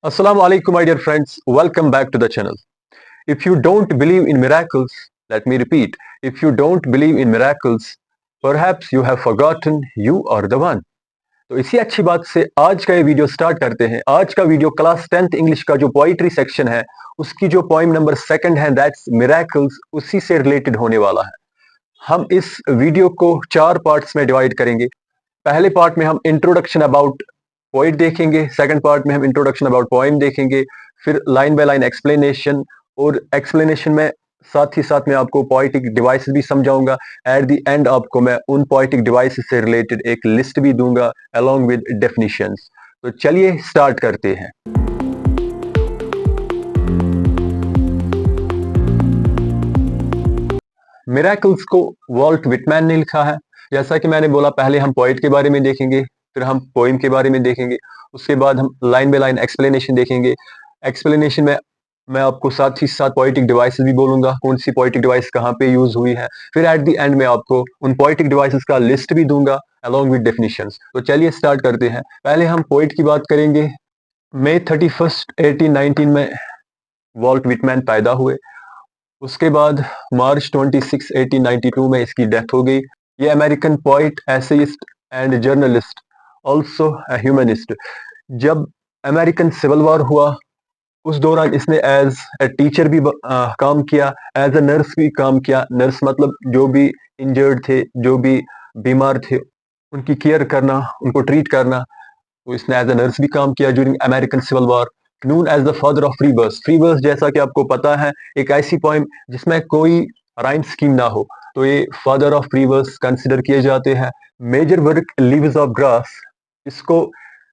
Assalamu alaikum, my dear friends. Welcome back to the channel. If you don't believe in miracles, let me repeat. If you don't believe in miracles, perhaps you have forgotten you are the one. तो इसी अच्छी बात से आज का ये video start करते हैं। आज का वीडियो क्लास 10th इंग्लिश का जो पोइट्री सेक्शन है, उसकी जो पोइम नंबर सेकंड है, दैट्स मिरेकल्स, उसी से रिलेटेड होने वाला है। हम इस वीडियो को 4 पार्ट्स में डिवाइड करेंगे। पहले पार्ट में हम इंट्रोडक्शन अबाउट पोइट देखेंगे, सेकंड पार्ट में हम इंट्रोडक्शन अबाउट पोइम देखेंगे, फिर लाइन बाय लाइन एक्सप्लेनेशन, और एक्सप्लेनेशन में साथ ही साथ मैं आपको पोइटिक डिवाइसेस भी समझाऊंगा। एट द एंड आपको मैं उन पोइटिक डिवाइसेस से रिलेटेड एक लिस्ट भी दूंगा अलोंग विद डेफिनेशंस। तो चलिए स्टार्ट करते हैं। मिरेकल्स को वॉल्ट विटमैन ने लिखा है। जैसा कि मैंने बोला, पहले हम पोइट के बारे में देखेंगे, फिर हम पोइम के बारे में देखेंगे, उसके बाद हम लाइन बाय लाइन एक्सप्लेनेशन देखेंगे। एक्सप्लेनेशन में मैं आपको साथ ही साथ पोइटिक डिवाइसेस भी बोलूंगा, कौन सी पोइटिक डिवाइस कहाँ पे यूज हुई है। फिर एट द एंड में आपको उन पोइटिक डिवाइसेस का लिस्ट भी दूंगा अलोंग विद डेफिनेशंस। तो चलिए स्टार्ट करते हैं। पहले हम पोइट की बात करेंगे। मई 31 1819 में वॉल्ट विटमैन पैदा हुए। उसके बाद मार्च 26 1892 में इसकी डेथ हो गई। ये American poet, essayist and journalist, also humanist. जब अमेरिकन सिविल वॉर हुआ, उस दौरान इसने एज ए टीचर भी काम किया, एज ए नर्स भी काम किया। नर्स मतलब जो भी इंजर्ड थे, जो भी बीमार थे, उनकी केयर करना, उनको ट्रीट करना। तो इसने एज ए नर्स भी काम किया during American civil war. Known as the father of free verse. Free verse, जैसा कि आपको पता है, एक ऐसी पोइम जिसमें कोई राइम स्कीम ना हो, तो ये father of free verse consider किए जाते हैं। Major work leaves of grass, इसको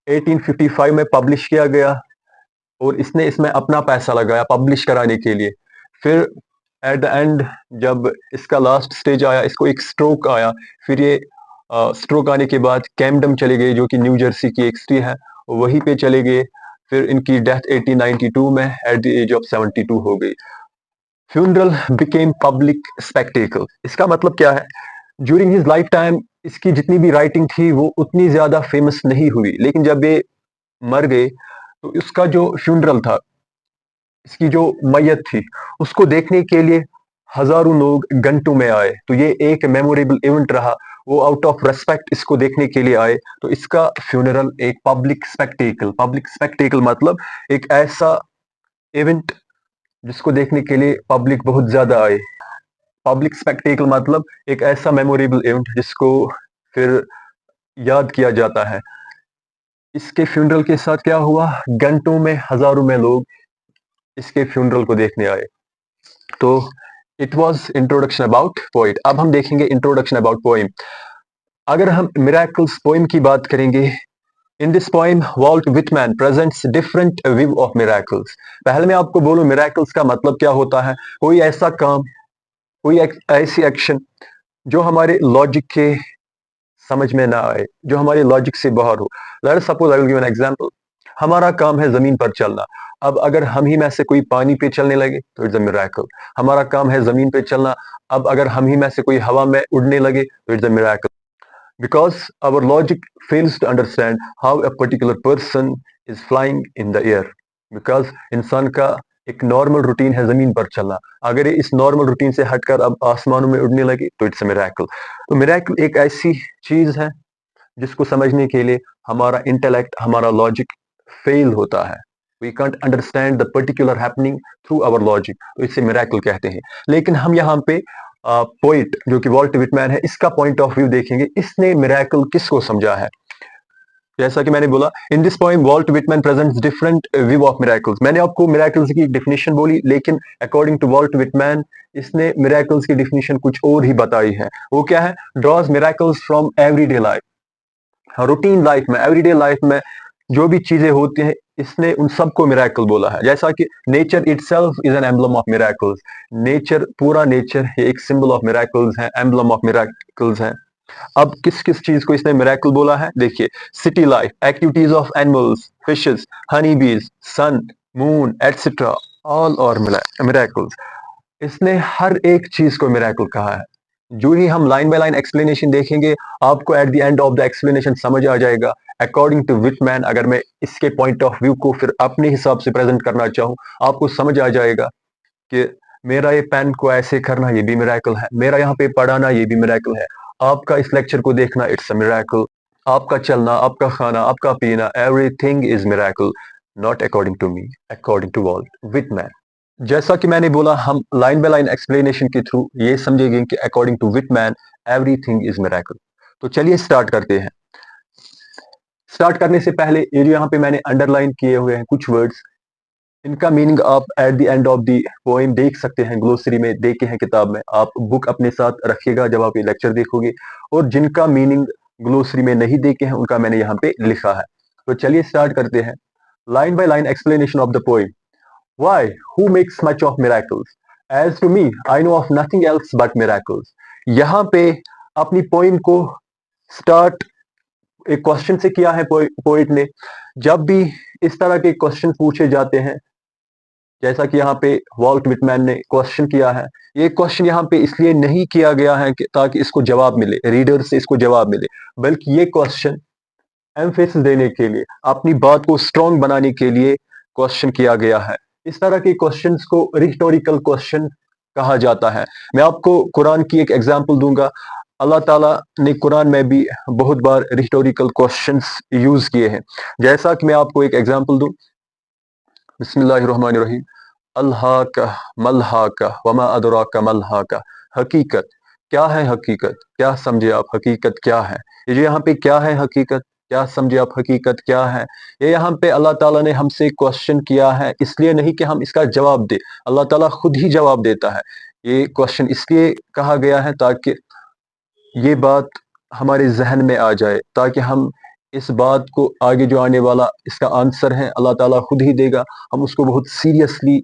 1855 में पब्लिश किया गया, और इसने इसमें अपना पैसा लगाया पब्लिश कराने के लिए। फिर एट द एंड जब इसका लास्ट स्टेज आया, इसको एक स्ट्रोक आया। फिर ये स्ट्रोक आने के बाद कैम्पडम चले गए, जो कि न्यू जर्सी की एक सिटी है, वहीं पे चले गए। फिर इनकी डेथ 1892 में एट द एज ऑफ 72 हो गई। Funeral became public spectacle. इसका मतलब क्या है? ड्यूरिंग हिज लाइफ टाइम इसकी जितनी भी राइटिंग थी वो उतनी ज्यादा फेमस नहीं हुई, लेकिन जब ये मर गए तो इसका जो फ्यूनरल था, इसकी जो मैयत थी, उसको देखने के लिए हजारों लोग घंटों में आए। तो ये एक मेमोरेबल इवेंट रहा। वो आउट ऑफ रेस्पेक्ट इसको देखने के लिए आए। तो इसका फ्यूनरल एक पब्लिक स्पेक्टेकल, पब्लिक स्पेक्टेकल मतलब एक ऐसा इवेंट जिसको देखने के लिए पब्लिक बहुत ज्यादा आए। पब्लिक स्पेक्टेकल मतलब एक ऐसा मेमोरेबल इवेंट जिसको फिर याद किया जाता है। इसके फ्यूनरल के साथ क्या हुआ? घंटों में, हजारों में लोग इसके फ्यूनरल को देखने आए। तो it was introduction about poet. अब हम देखेंगे इंट्रोडक्शन अबाउट पोइम। अगर हम मिरेकल्स पोइम की बात करेंगे, in this poem vault Whitman presents different view of miracles. पहले मैं आपको बोलूं मिरेकल्स का मतलब क्या होता है। कोई ऐसा काम, कोई ऐसी एक्शन जो हमारे लॉजिक के समझ में ना आए, जो हमारे लॉजिक से बाहर हो। Let's suppose, I will give an example. हमारा काम है जमीन पर चलना। अब अगर हम ही में से कोई पानी पे चलने लगे तो इट्स अ मिरेकल। हमारा काम है जमीन पे चलना। अब अगर हम ही में से कोई हवा में उड़ने लगे तो it's a miracle, because our logic fails to understand how a particular person is flying in the air. Because इंसान का एक नॉर्मल रूटीन है जमीन पर चलना। अगर ये इस नॉर्मल रूटीन से हटकर अब आसमानों में उड़ने लगे तो इट्स अ मिरेकल। तो मिरेकल एक ऐसी चीज है जिसको समझने के लिए हमारा इंटेलेक्ट, हमारा लॉजिक फेल होता है। We can't understand the particular happening through our logic, तो इसे मिरेकल कहते हैं। लेकिन हम यहाँ पे पोइट जो कि वॉल्ट विटमैन है, इसका पॉइंट ऑफ व्यू देखेंगे। इसने मिरेकल किसको समझा है। जैसा कि मैंने बोला, in this poem Walt Whitman presents different view of miracles. मैंने आपको मिरेकल्स की डेफिनेशन बोली, लेकिन अकॉर्डिंग टू वॉल्ट विटमैन इसने मिरेकल्स की डेफिनेशन कुछ और ही बताई है। वो क्या है? Draws miracles from everyday life. Routine life में, एवरीडे लाइफ में जो भी चीजें होती हैं, इसने उन सबको मिरेकल बोला है। जैसा कि nature itself is an emblem of miracles. Nature, पूरा नेचर एक सिंबल ऑफ मिरेकल्स है, एम्बलम ऑफ मिरेकल्स है। अब किस किस चीज को इसने मिरेकल बोला है देखिए। City life, activities of animals, fishes, Honey बीज, सन, मून एटसेट्रा, ऑल और मिरेकल्स। इसने हर एक चीज को मिरेकल कहा है। जो ही हम लाइन बाय लाइन एक्सप्लेनेशन देखेंगे, आपको at the end of the explanation समझ आ जाएगा अकॉर्डिंग टू विटमैन। अगर मैं इसके पॉइंट ऑफ व्यू को फिर अपने हिसाब से प्रेजेंट करना चाहूँ, आपको समझ आ जाएगा कि मेरा ये पेन को ऐसे करना ये भी मिरेकल है, मेरा यहाँ पे पढ़ाना ये भी मिरेकल है, आपका इस लेक्चर को देखना इट्स अ मिरेकल, आपका चलना, आपका खाना, आपका पीना, everything is miracle, not according to me, according to Walt Whitman. जैसा कि मैंने बोला, हम लाइन बाय लाइन एक्सप्लेनेशन के थ्रू ये समझेंगे कि according to Whitman everything is miracle. तो चलिए स्टार्ट करते हैं। स्टार्ट करने से पहले ये जो यहाँ पे मैंने अंडरलाइन किए हुए हैं कुछ वर्ड्स, इनका मीनिंग आप at the end of the poem देख सकते हैं, ग्लोसरी में देखे हैं, किताब में। आप बुक अपने साथ रखिएगा जब आप ये लेक्चर देखोगे, और जिनका मीनिंग ग्लोसरी में नहीं देखे हैं उनका मैंने यहाँ पे लिखा है। तो चलिए स्टार्ट करते हैं। Line by line explanation of the poem. Why? Who makes much of miracles? As to me, I know of nothing else but miracles. यहाँ पे अपनी पोइम को स्टार्ट एक क्वेश्चन से किया है पोइट ने। जब भी इस तरह के क्वेश्चन पूछे जाते हैं, जैसा कि यहाँ पे वॉल्ट विटमैन ने क्वेश्चन किया है, ये क्वेश्चन यहाँ पे इसलिए नहीं किया गया है कि ताकि इसको जवाब मिले, रीडर से इसको जवाब मिले, बल्कि ये क्वेश्चन एम्फेसिस देने के लिए, अपनी बात को स्ट्रॉन्ग बनाने के लिए क्वेश्चन किया गया है। इस तरह के क्वेश्चंस को रिटोरिकल क्वेश्चन कहा जाता है। मैं आपको कुरान की एक एग्जांपल दूंगा। अल्लाह ताला ने कुरान में भी बहुत बार रिटोरिकल क्वेश्चंस यूज किए हैं। जैसा कि मैं आपको एक एग्जांपल दूं, बिस्मिल्लाहिर्रहमानिर्रहीम। अल्हाका मल्हाका वमा अदराका मल्हाका। हकीकत क्या है, हकीकत क्या समझे आप, हकीकत क्या है। ये जो यहाँ पे क्या है हकीकत, क्या समझे आप, हकीकत क्या है, ये यहाँ पे अल्लाह ताला ने हमसे क्वेश्चन किया है, इसलिए नहीं कि हम इसका जवाब दे, अल्लाह ताला खुद ही जवाब देता है। ये क्वेश्चन इसलिए कहा गया है ताकि ये बात हमारे जहन में आ जाए, ताकि हम इस बात को आगे जो आने वाला इसका आंसर है अल्लाह ताला खुद ही देगा, हम उसको बहुत सीरियसली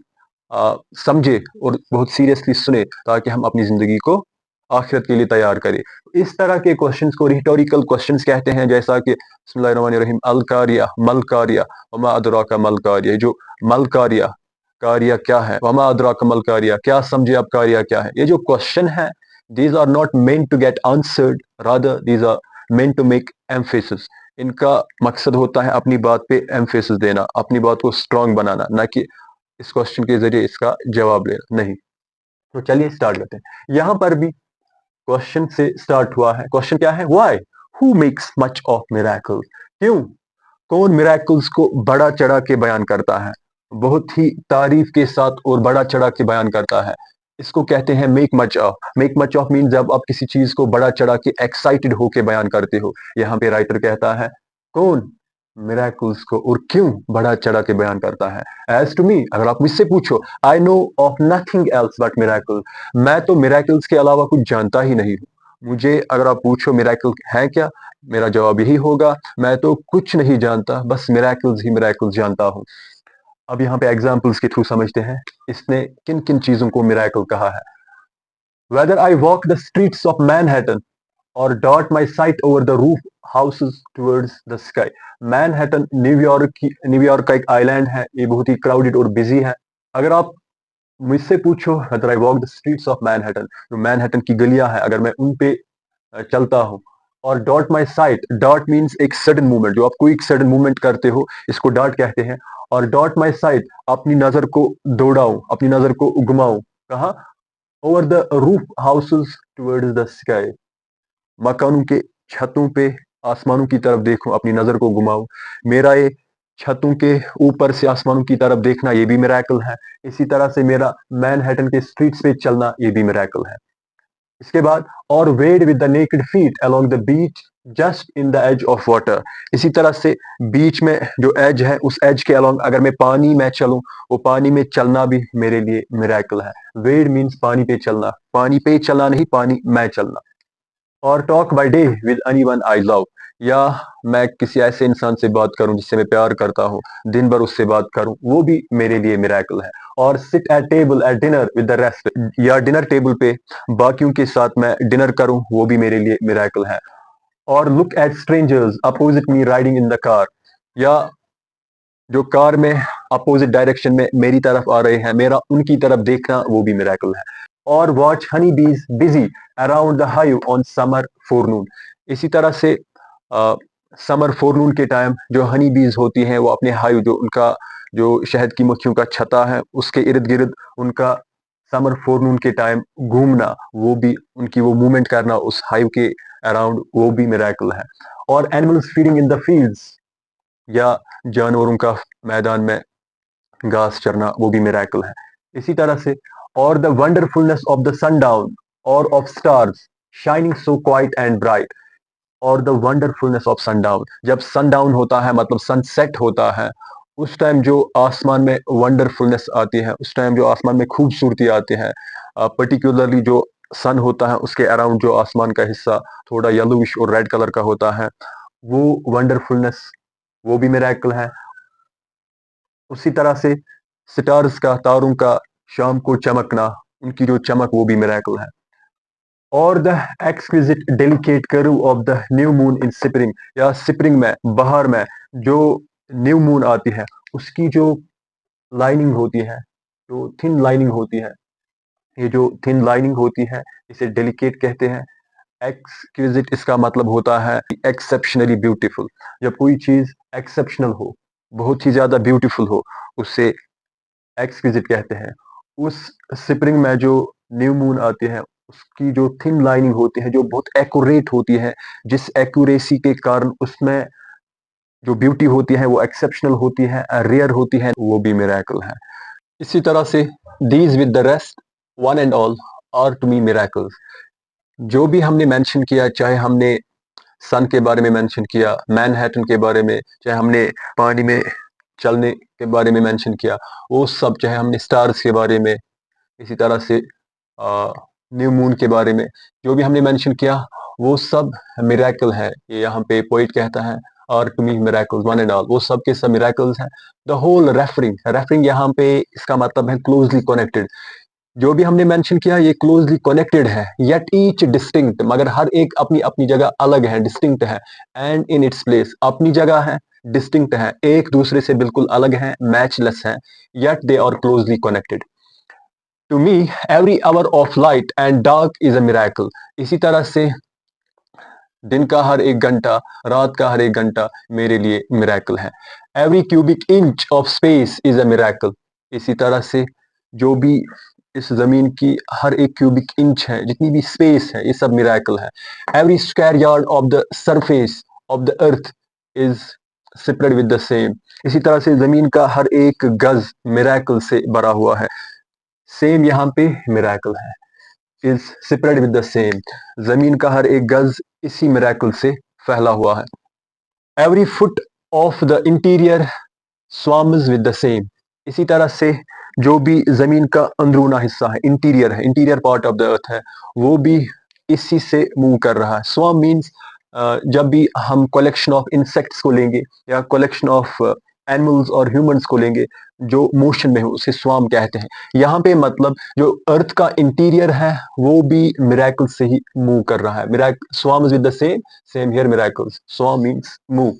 समझे और बहुत सीरियसली सुने, ताकि हम अपनी जिंदगी को आखिरत के लिए तैयार करें। इस तरह के क्वेश्चंस को रिटोरिकल क्वेश्चंस कहते हैं, जैसा कि बिस्मिल्लाहिर्रहमानिर्रहीम। अल कारिया मल कारिया वमा अदराका मल कारिया। जो मल कारिया, कारिया क्या है, वमा अदराका मल कारिया, क्या समझे आप कारिया क्या है। ये जो क्वेश्चन है, these are not meant to get answered, rather these are meant to make emphasis। इनका मकसद होता है अपनी बात पे एम्फेसिस देना, अपनी बात को स्ट्रांग बनाना, ना कि इस क्वेश्चन के जरिए इसका जवाब लेना, नहीं। तो चलिए स्टार्ट करते हैं। यहां पर भी क्वेश्चन से स्टार्ट हुआ है। क्वेश्चन क्या है, why, who makes much of miracles. क्यों, कौन मिरेकल्स को बड़ा चढ़ा के बयान करता है, बहुत ही तारीफ के साथ और बड़ा चढ़ा के बयान करता है। इसको कहते हैं make much of. Make much of mean जब आप किसी चीज को बड़ा चढ़ा के एक्साइटेड होके बयान करते हो। यहाँ पे राइटर कहता है कौन, मिरेकल्स को, और क्यों बड़ा चढ़ा के बयान करता है। एज टू मी, अगर आप मुझसे पूछो, I know of nothing else but miracle. मैं तो मिरेकल्स के अलावा कुछ जानता ही नहीं हूँ। मुझे अगर आप पूछो मिरेकल है क्या, मेरा जवाब यही होगा, मैं तो कुछ नहीं जानता, बस मिरेकल्स ही मिरेकल्स जानता हूँ। अब यहाँ पे एग्जाम्पल्स के थ्रू समझते हैं इसने किन किन चीजों को मिरेकल कहा है। Whether I walk the streets of Manhattan or dart my sight over the roof houses towards the sky। Manhattan New York का एक आइलैंड है, ये बहुत ही क्राउडेड और बिजी है। अगर आप मुझसे पूछो, whether I walk the streets of Manhattan, जो मैनहट्टन की गलियां हैं, अगर मैं उन पे चलता हूँ, और डॉट माई साइट, डॉट मीन्स एक सडन मूवमेंट, जो आप कोई एक सडन मूवमेंट करते हो इसको डॉट कहते हैं। और डॉट माई साइट, अपनी नजर को दौड़ाऊं, अपनी नजर को घुमाऊं, कहा, over the roof houses towards the sky, मकानों के छतों पे आसमानों की तरफ देखूं, अपनी नजर को घुमाऊं। मेरा ये छतों के ऊपर से आसमानों की तरफ देखना ये भी मिरेकल है। इसी तरह से मेरा मैनहट्टन के स्ट्रीट्स पे चलना ये भी मिरेकल है। इसके बाद, और wade with the naked feet along the beach just in the edge of water. इसी तरह से बीच में जो एज है, उस एज के अलोंग अगर मैं पानी में चलूं, वो पानी में चलना भी मेरे लिए मिरेकल है। वेड मीन्स पानी पे चलना, पानी पे चलना नहीं, पानी में चलना। और talk by day with anyone I love, या मैं किसी ऐसे इंसान से बात करूं जिससे मैं प्यार करता हूं, दिन भर उससे बात करूं, वो भी मेरे लिए मिरेकल है। और sit at table at dinner with the rest, या डिनर टेबल पे बाकियों के साथ मैं डिनर करूं, वो भी मेरे लिए मिरेकल है। और look at strangers opposite me riding in the car, या जो कार में अपोजिट डायरेक्शन में मेरी तरफ आ रहे हैं, मेरा उनकी तरफ देखना, वो भी मिरेकल है। और वॉच हनी बीज busy around the hive on summer फोरनून। इसी तरह से समर फोरनून के टाइम जो हनी बीज होती हैं वो अपने हाइव, जो उनका जो शहद की मक्खियों का छत्ता है उसके इर्द गिर्द उनका समर फोरनून के टाइम घूमना, वो भी उनकी वो मूवमेंट करना उस हाइव के अराउंड, वो भी मिरेकल है। और animals feeding in the fields, या जानवरों का मैदान में घास चरना, वो भी मिरेकल है। इसी तरह से और द वंडरफुलनेस ऑफ द सनडाउन और of stars shining so quiet and bright. और द वंडरफुलनेस ऑफ सनडाउन, जब सनडाउन होता है मतलब सनसेट होता है, उस टाइम जो आसमान में वंडरफुलनेस आती है, उस टाइम जो आसमान में खूबसूरती आती है, पर्टिकुलरली जो सन होता है उसके अराउंड जो आसमान का हिस्सा थोड़ा येलोविश और रेड कलर का होता है, वो वंडरफुलनेस, वो भी मिरेकल है। उसी तरह से स्टार्स का, तारों का शाम को चमकना, उनकी जो चमक, वो भी मिरेकल है। और the exquisite delicate curve of the new moon in spring, या स्प्रिंग में, बाहर में जो न्यू मून आती है उसकी जो लाइनिंग होती है, जो थिन लाइनिंग होती है, ये जो थिन लाइनिंग होती है इसे डेलिकेट कहते हैं। एक्सक्विजिट इसका मतलब होता है एक्सेप्शनली ब्यूटीफुल। जब कोई चीज एक्सेप्शनल हो, बहुत ही ज्यादा ब्यूटीफुल हो, उससे एक्सक्विजिट कहते हैं। उस स्प्रिंग में जो न्यू मून आती है उसकी जो थिन लाइनिंग होती है, जो बहुत एक्यूरेट होती है, जिस एक्यूरेसी के कारण उसमें जो ब्यूटी होती है वो एक्सेप्शनल होती है, रेयर होती है, वो भी मिरेकल है। इसी तरह से these with the rest one and all are to me miracles. जो भी हमने मेंशन किया, चाहे हमने सन के बारे में मेंशन किया, मैनहट्टन के बारे में, चाहे हमने पानी में चलने के बारे में मेंशन किया, वो सब, चाहे हमने स्टार्स के बारे में, इसी तरह से न्यू मून के बारे में, जो भी हमने मेंशन किया वो सब मिरेकल है। ये यहाँ पे पोइट कहता है और to me miracles one and all, वो सब के सब मिरेकल्स हैं। द होल रेफरिंग, रेफरिंग यहाँ पे इसका मतलब है क्लोजली कनेक्टेड। जो भी हमने मेंशन किया ये क्लोजली कनेक्टेड है, येट ईच डिस्टिंक्ट, मगर हर एक अपनी अपनी जगह अलग है, डिस्टिंक्ट है। एंड इन इट्स प्लेस, अपनी जगह है, डिस्टिंक्ट है, एक दूसरे से बिल्कुल अलग है, मैचलेस है, yet they are closely connected. To me every hour of light and dark is a miracle. इसी तरह से दिन का हर एक घंटा, रात का हर एक घंटा मेरे लिए मिरेकल है। Every cubic inch of space is a miracle. इसी तरह से जो भी इस जमीन की हर एक क्यूबिक इंच है, जितनी भी स्पेस है, ये सब मिरेकल है। Every square yard of the surface of the earth is spread with the same. इसी तरह से जमीन का हर एक गज मिरेकल से भरा हुआ है। सेम यहाँ पे मिरेकल है, is spread with the same. जमीन का हर एक गज इसी मिरेकल से फैला हुआ है। Every foot of the interior swarms with the same. इसी तरह से जो भी जमीन का अंदरूना हिस्सा है, इंटीरियर है, interior part of the earth है, वो भी इसी से मूव कर रहा है। स्वाम मीन्स जब भी हम कलेक्शन ऑफ इंसेक्ट्स को लेंगे या कलेक्शन ऑफ एनिमल्स और ह्यूमंस को लेंगे जो मोशन में हो, उसे स्वाम कहते हैं। यहाँ पे मतलब जो अर्थ का इंटीरियर है वो भी मिरेकल से ही मूव कर रहा है। Miracle, swam is with the same, same here miracles, swam means move.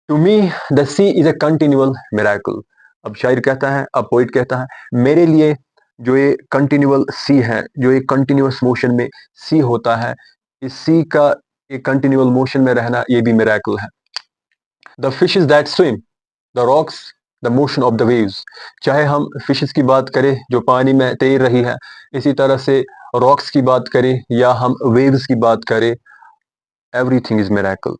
To me the sea is a continual miracle. अब शायर कहता है, अब पोइट कहता है, मेरे लिए जो ये कंटिन्यूअल सी है, जो ये कंटिन्यूअस मोशन में सी होता है, इस सी का एक कंटिन्यूअल मोशन में रहना, ये भी मिरेकल है। The fishes that swim, the rocks, the motion of the waves. चाहे हम फिशेस की बात करें जो पानी में तैर रही है, इसी तरह से रॉक्स की बात करें या हम वेव्स की बात करें, एवरीथिंग इज मिरेकल।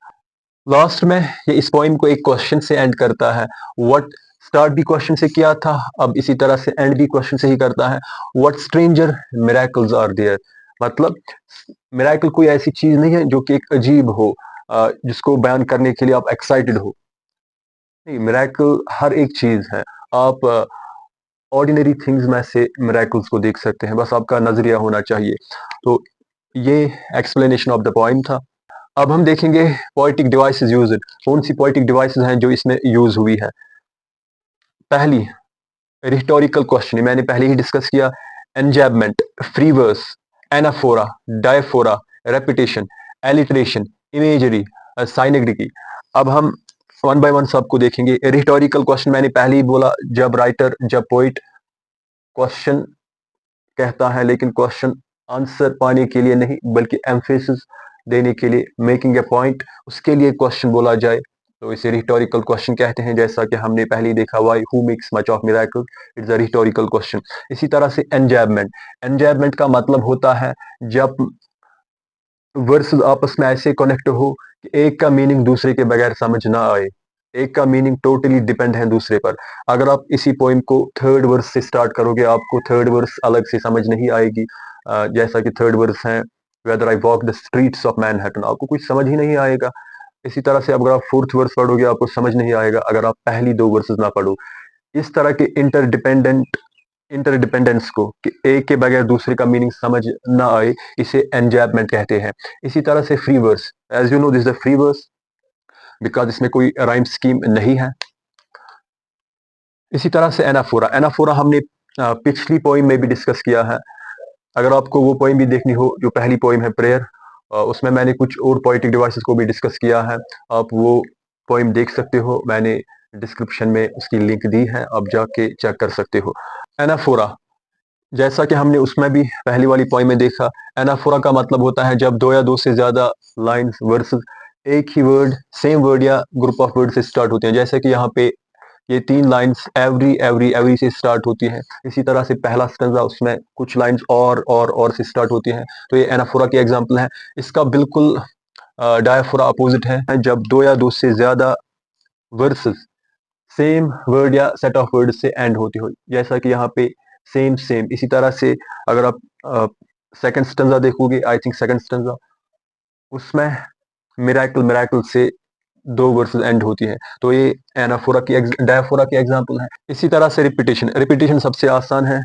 लास्ट में ये इस पोइम को एक क्वेश्चन से एंड करता है। व्हाट, स्टार्ट भी क्वेश्चन से किया था, अब इसी तरह से एंड भी क्वेश्चन से ही करता है। What stranger miracles are there. मतलब मिरेकल कोई ऐसी चीज नहीं है जो कि एक अजीब हो, जिसको बयान करने के लिए आप एक्साइटेड हो। नहीं, मिरेकल हर एक चीज है। आप ऑर्डिनरी थिंग्स में से मिरेकल्स को देख सकते हैं, बस आपका नजरिया होना चाहिए। तो ये एक्सप्लेनेशन ऑफ द पोइम था। अब हम देखेंगे पोएटिक डिवाइसेस यूज्ड। कौन सी पोएटिक डिवाइसेस हैं जो इसमें यूज हुई है। पहली, रिटोरिकल क्वेश्चन, मैंने पहले ही डिस्कस किया। Enjambment, free verse, anaphora, diaphora, repetition, alliteration, imagery, synecdoche. अब हम वन बाय वन सबको देखेंगे। रिटोरिकल क्वेश्चन मैंने पहले ही बोला, जब राइटर, जब पोइट क्वेश्चन कहता है, लेकिन क्वेश्चन आंसर पाने के लिए नहीं बल्कि एम्फेसिस देने के लिए, मेकिंग ए पॉइंट, उसके लिए क्वेश्चन बोला जाए तो इसे रिटोरिकल क्वेश्चन कहते हैं। जैसा कि हमने पहले ही देखा, why who makes much of miracle, it's a rhetorical question. इसी तरह से एंजैबमेंट, एंजैबमेंट का मतलब होता है जब वर्ड्स आपस में ऐसे कनेक्ट हो कि एक का मीनिंग दूसरे के बगैर समझ ना आए, एक का मीनिंग टोटली डिपेंड है दूसरे पर। अगर आप इसी पोइम को थर्ड वर्स से स्टार्ट करोगे, आपको थर्ड वर्स अलग से समझ नहीं आएगी। जैसा कि थर्ड वर्स है, whether I walk the streets of Manhattan, आपको कुछ समझ ही नहीं आएगा। इसी तरह से अगर आप फोर्थ वर्स पढ़ोगे, आपको समझ नहीं आएगा अगर आप पहली दो वर्सेस ना पढ़ो। इस तरह के इंटरडिपेंडेंस को, कि एक के बगैर दूसरे का मीनिंग समझ ना आए, इसे एंजैबमेंट कहते हैं। इसी तरह से free verse, as you know this the free verse because इसमें कोई राइम स्कीम नहीं है। इसी तरह से एनाफोरा, एनाफोरा हमने पिछली पोइम में भी डिस्कस किया है। अगर आपको वो पोइम भी देखनी हो जो पहली पोइम है प्रेयर, उसमें मैंने कुछ और पोइटिक डिवाइसेस को भी डिस्कस किया है। आप वो पोइम देख सकते हो, मैंने डिस्क्रिप्शन में उसकी लिंक दी है, आप जाके चेक कर सकते हो। एनाफोरा, जैसा कि हमने उसमें भी पहली वाली पॉइंट में देखा, एनाफोरा का मतलब होता है जब दो या दो से ज्यादा लाइंस वर्सेस एक ही वर्ड, सेम वर्ड या ग्रुप ऑफ वर्ड से स्टार्ट होते हैं। जैसे कि यहाँ पे ये तीन लाइंस एवरी एवरी एवरी से स्टार्ट होती हैं। इसी तरह से पहला स्टेंजा, उसमें कुछ लाइंस और से स्टार्ट होती हैं। तो ये एनाफोरा की एग्जांपल है। इसका बिल्कुल डायफोरा अपोजिट है, जब दो या दो से ज्यादा वर्सेस सेम वर्ड या सेट ऑफ वर्ड से एंड होती हो। जैसा कि यहाँ पे सेम सेम। इसी तरह से अगर आप सेकंड स्टेंजा देखोगे, आई थिंक सेकंड स्टेंजा, उसमें मिराकल मिराकल से दो वर्सेस एंड होती है। तो ये एनाफोरा की डायफोरा की एग्जांपल है। इसी तरह से रिपीटेशन, रिपीटेशन सबसे आसान है,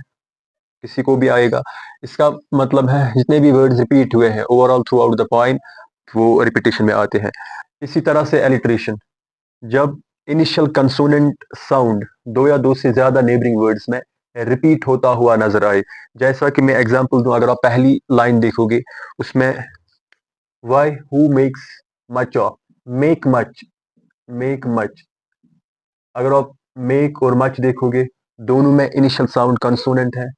किसी को भी आएगा। इसका मतलब है जितने भी वर्ड्स रिपीट हुए हैं overall through out the poem, वो रिपीटेशन में आते हैं। इसी तरह से एलिट्रेशन, जब इनिशियल कंसोनेंट साउंड दो या दो से ज्यादा नेबरिंग वर्ड्स में रिपीट होता हुआ नजर आए। जैसा कि मैं एग्जांपल दूं, अगर आप पहली लाइन देखोगे, उसमें why who makes much of, make much. अगर आप मेक और मच देखोगे, दोनों में इनिशियल साउंड कंसोनेंट है,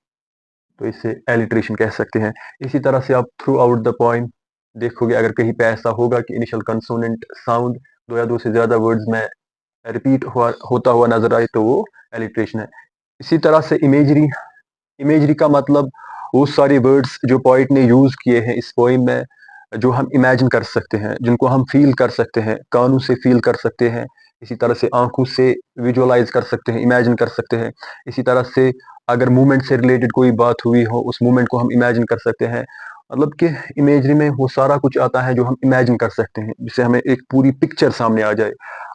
तो इसे एलिट्रेशन कह सकते हैं। इसी तरह से आप थ्रू आउट द पोएम देखोगे, अगर कहीं पे ऐसा होगा कि इनिशियल कंसोनेंट साउंड दो या दो से ज्यादा वर्ड्स में रिपीट होता हुआ नजर आए, तो वो एलिट्रेशन है। इसी तरह से इमेजरी, इमेजरी का मतलब वो सारे वर्ड्स जो पोइट ने यूज किए हैं इस पोइम में, जो हम इमेजिन कर सकते हैं, जिनको हम फील कर सकते हैं, कानों से फील कर सकते हैं, इसी तरह से आंखों से विजुअलाइज कर सकते हैं, इमेजिन कर सकते हैं। इसी तरह से अगर मूवमेंट से रिलेटेड कोई बात हुई हो, उस मूवमेंट को हम इमेजिन कर सकते हैं। मतलब कि इमेजरी में वो सारा कुछ आता है जो हम इमेजिन कर सकते हैं, जिससे हमें एक पूरी पिक्चर सामने आ जाए।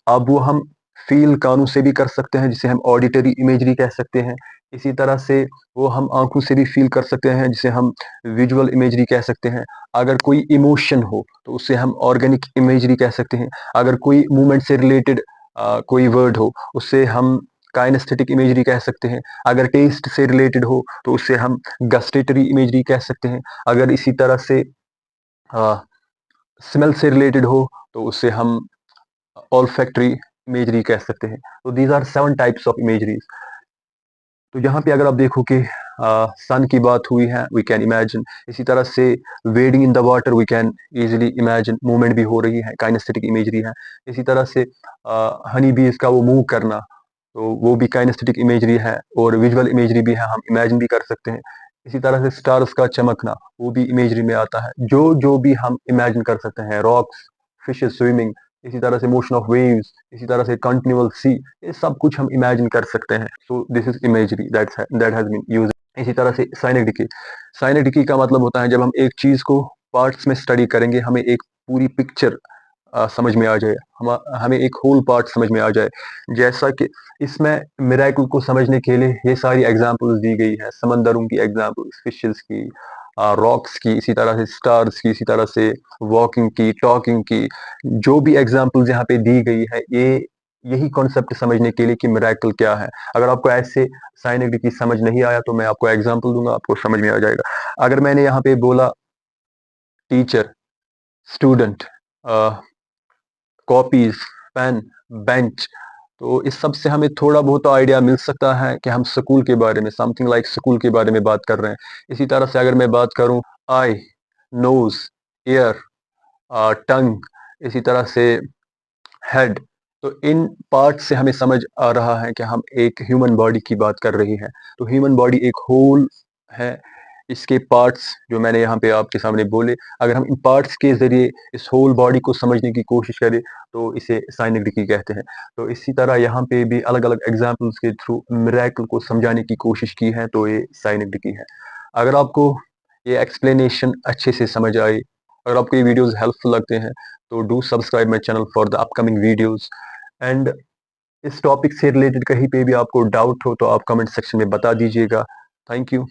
अब वो हम फील कानों से भी कर सकते हैं, जिसे हम ऑडिटरी इमेजरी कह सकते हैं। इसी तरह से वो हम आंखों से भी फील कर सकते हैं, जिसे हम विजुअल इमेजरी कह सकते हैं। अगर कोई इमोशन हो तो उसे हम ऑर्गेनिक इमेजरी कह सकते हैं। अगर कोई मूवमेंट से रिलेटेड कोई वर्ड हो, उससे हम काइनेस्थेटिक इमेजरी कह सकते हैं। अगर टेस्ट से रिलेटेड हो तो उससे हम गस्टेटरी इमेजरी कह सकते हैं। अगर इसी तरह से स्मेल से रिलेटेड हो तो उससे हम ऑल्फैक्टरी इमेजरी कह सकते हैं। तो these are 7 types of imageries. तो यहाँ पे अगर आप देखो कि सन की बात हुई है, वी कैन इमेजिन। इसी तरह से wading in the water, we can easily imagine, movement भी हो रही है, काइनेस्थेटिक इमेजरी है। इसी तरह से हनी बीज का वो मूव करना, तो वो भी काइनेस्थेटिक इमेजरी है, और विजुअल इमेजरी भी है, हम इमेजिन भी कर सकते हैं। इसी तरह से स्टार्स का चमकना, वो भी इमेजरी में आता है। जो जो भी हम इमेजिन कर सकते हैं, रॉक्स, फिशेस स्विमिंग, इसी तरह से मोशन ऑफ वेव्स, इसी तरह से कंटिन्यूअल सी, ये सब कुछ हम इमेजिन कर सकते हैं। So this is imagery that has been used. इसी तरह से साइनेक डिके, साइनेक डिके का मतलब होता है जब हम एक चीज को पार्ट्स में स्टडी करेंगे, हमें एक पूरी पिक्चर समझ में आ जाए, हमें एक होल पार्ट समझ में आ जाए। जैसा कि इसमें मिरेकल को समझने के लिए ये सारी एग्जांपल्स दी गई है, समंदरों की एग्जांपल्स, फिशेस की, रॉक्स की, इसी तरह से स्टार्स की, इसी तरह से वॉकिंग की, टॉकिंग की। जो भी एग्जांपल्स यहाँ पे दी गई है, ये यही कॉन्सेप्ट समझने के लिए कि मिरेकल क्या है। अगर आपको ऐसे साइनेक की समझ नहीं आया तो मैं आपको एग्जांपल दूंगा, आपको समझ में आ जाएगा। अगर मैंने यहाँ पे बोला teacher, student, copies, pen, bench, तो इस सब से हमें थोड़ा बहुत आइडिया मिल सकता है कि हम स्कूल के बारे में, समथिंग लाइक स्कूल के बारे में बात कर रहे हैं। इसी तरह से अगर मैं बात करूँ आई, नोज़, ईयर, टंग, इसी तरह से हेड, तो इन पार्ट से हमें समझ आ रहा है कि हम एक ह्यूमन बॉडी की बात कर रहे हैं। तो ह्यूमन बॉडी एक होल है। इसके पार्ट्स जो मैंने यहाँ पे आपके सामने बोले, अगर हम इन पार्ट्स के ज़रिए इस होल बॉडी को समझने की कोशिश करें, तो इसे साइनेडिकी कहते हैं। तो इसी तरह यहाँ पे भी अलग-अलग एग्ज़ाम्पल्स के थ्रू मिरेकल को समझाने की कोशिश की है, तो ये साइनेडिकी है। अगर आपको ये एक्सप्लेनेशन अच्छे से समझ आई, अगर आपको ये वीडियोज़ हेल्पफुल लगते हैं, तो do subscribe my channel for the upcoming videos. And इस टॉपिक से रिलेटेड कहीं पे भी आपको डाउट हो, तो आप कमेंट सेक्शन में बता दीजिएगा। Thank you.